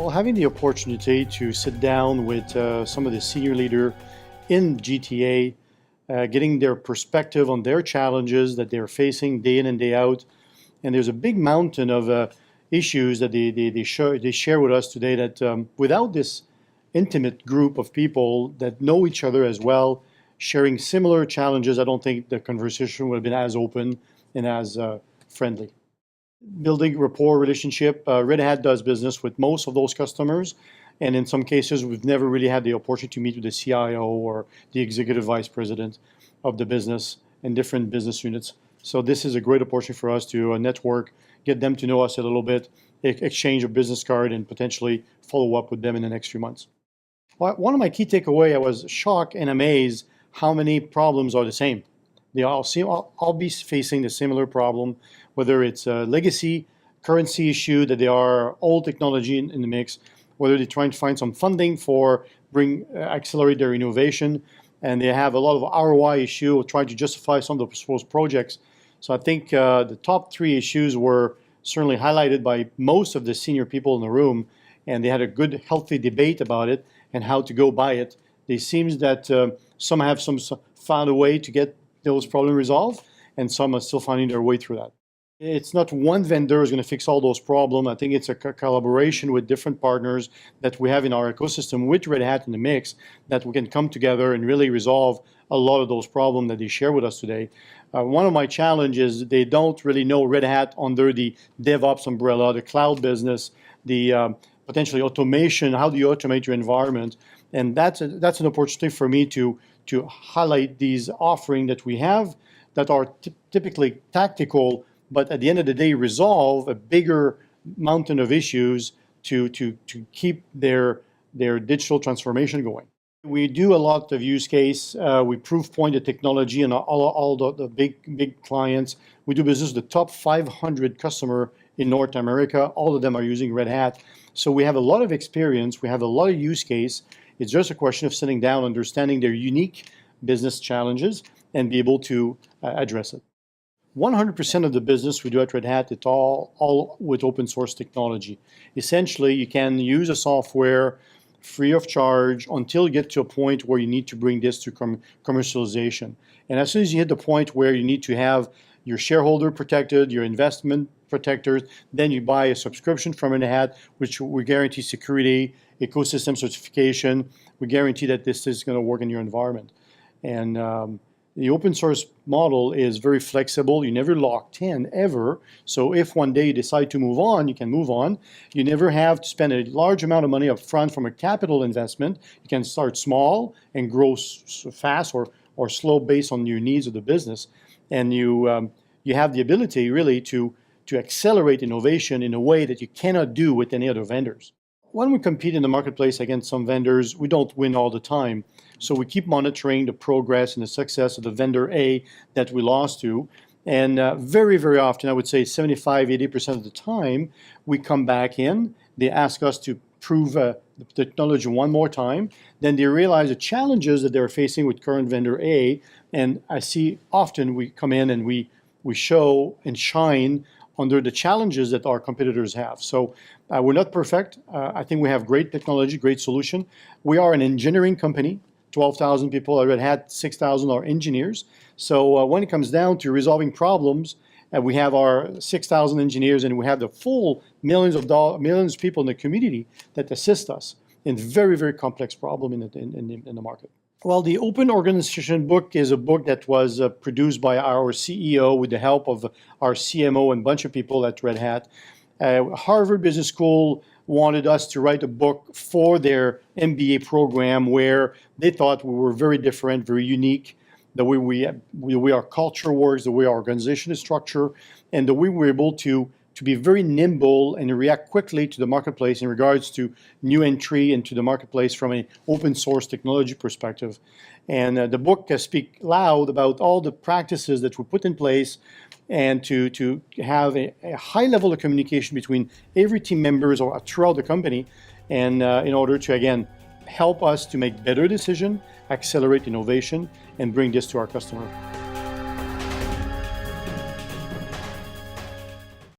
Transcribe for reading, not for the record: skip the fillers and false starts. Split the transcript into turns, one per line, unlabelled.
Well, having the opportunity to sit down with some of the senior leader in GTA, getting their perspective on their challenges that they're facing day in and day out. And there's a big mountain of issues that they share with us today that without this intimate group of people that know each other as well, sharing similar challenges, I don't think the conversation would have been as open and as friendly. Building rapport relationship, Red Hat does business with most of those customers. And in some cases, we've never really had the opportunity to meet with the CIO or the executive vice president of the business and different business units. So this is a great opportunity for us to network, get them to know us a little bit, exchange a business card, and potentially follow up with them in the next few months. One of my key takeaways, I was shocked and amazed how many problems are the same. They all be facing the similar problem, whether it's a legacy currency issue, that they are old technology in the mix, whether they're trying to find some funding for accelerate their innovation, and they have a lot of ROI issue trying to justify some of those projects. So I think the top three issues were certainly highlighted by most of the senior people in the room, and they had a good, healthy debate about it and how to go by it. It seems that some have found a way to get those problems resolved, and some are still finding their way through that. It's not one vendor is going to fix all those problems. I think it's a collaboration with different partners that we have in our ecosystem with Red Hat in the mix that we can come together and really resolve a lot of those problems that they share with us today. One of my challenges is they don't really know Red Hat under the DevOps umbrella, the cloud business, the potentially automation, how do you automate your environment? And that's an opportunity for me to highlight these offerings that we have that are typically tactical, but at the end of the day resolve a bigger mountain of issues to keep their digital transformation going. We do a lot of use case. We proof point the technology and all the big clients. We do business with the top 500 customer in North America. All of them are using Red Hat. So we have a lot of experience. We have a lot of use case. It's just a question of sitting down, understanding their unique business challenges, and be able to address it. 100% of the business we do at Red Hat, it's all with open source technology. Essentially, you can use a software free of charge until you get to a point where you need to bring this to commercialization. And as soon as you hit the point where you need to have your shareholder protected, your investment protected, then you buy a subscription from Red Hat, which we guarantee security, ecosystem certification. We guarantee that this is going to work in your environment. And the open source model is very flexible. You're never locked in, ever. So if one day you decide to move on, you can move on. You never have to spend a large amount of money up front from a capital investment. You can start small and grow fast or slow based on your needs of the business. And you have the ability really to accelerate innovation in a way that you cannot do with any other vendors. When we compete in the marketplace against some vendors, we don't win all the time. So we keep monitoring the progress and the success of the vendor A that we lost to. And very, very often, I would say 75, 80% of the time, we come back in. They ask us to prove the technology one more time. Then they realize the challenges that they're facing with current vendor A. And I see often we come in and we show and shine under the challenges that our competitors have. So we're not perfect. I think we have great technology, great solution. We are an engineering company. 12,000 people at Red Hat, 6,000 are engineers. So when it comes down to resolving problems, we have our 6,000 engineers, and we have the full millions of people in the community that assist us in very, very complex problem in the market. Well, the Open Organization book is a book that was produced by our CEO with the help of our CMO and a bunch of people at Red Hat. Harvard Business School wanted us to write a book for their MBA program where they thought we were very different, very unique, the way our culture works, the way our organization is structured, and the way we're able to be very nimble and react quickly to the marketplace in regards to new entry into the marketplace from an open source technology perspective. And the book speaks loud about all the practices that we put in place and to have a high level of communication between every team members or throughout the company, and in order to, again, help us to make better decisions, accelerate innovation, and bring this to our customer.